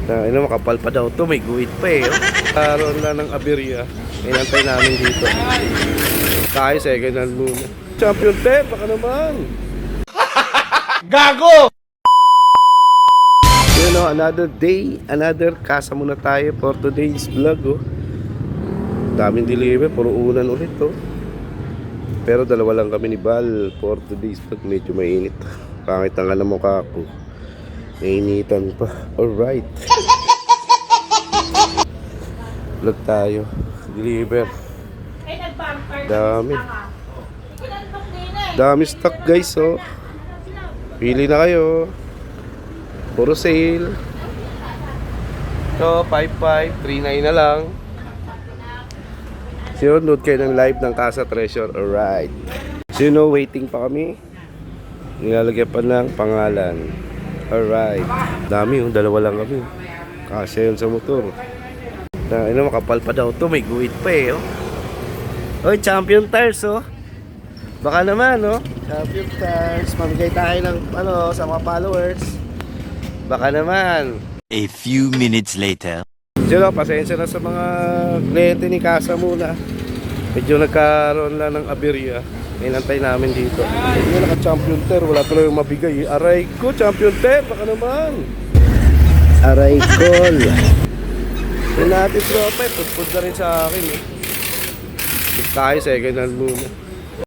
Makapal pa daw to, may guhit pa eh. Karoon na ng aberya. Inantay namin dito. Tayo second hand muna. Champion Tep, baka naman. Gago! You know, another day, another kasa muna tayo for today's vlog, oh. Daming deliver, puro ulan ulit, oh. Pero dalawa lang kami ni Bal for today's vlog. Medyo mainit. Pangit ang na mukha ko. Nainitan pa. Alright. Vlog tayo. Deliver. Dami. Dami stock, guys, oh. Pili na kayo. Puro sale. So, 5539 na lang. So, note kayo ng live ng Casa Treasure. Alright. So, you know, waiting pa kami. Nilalagyan pa ng pangalan. Alright. Dami yung dalawa lang kami. Kasi yun sa motor. Makapal pa daw to. May guhit pa eh, oh. Oy, Champion Tires, oh. Baka naman, oh. Champion Tires. Mamigay tayo ng, sa mga followers. Baka naman. A few minutes later. Sino, pasensya na sa mga kliyente ni Casa muna. Medyo nagkaroon lang ng aberya. Inantay namin dito. Hindi naka-champion ter, wala tuloy yung mabigay. Aray ko, champion ter, baka naman. Aray ko. Yung natin tropa, putpud na rin sa akin eh. Tayo second hand muna.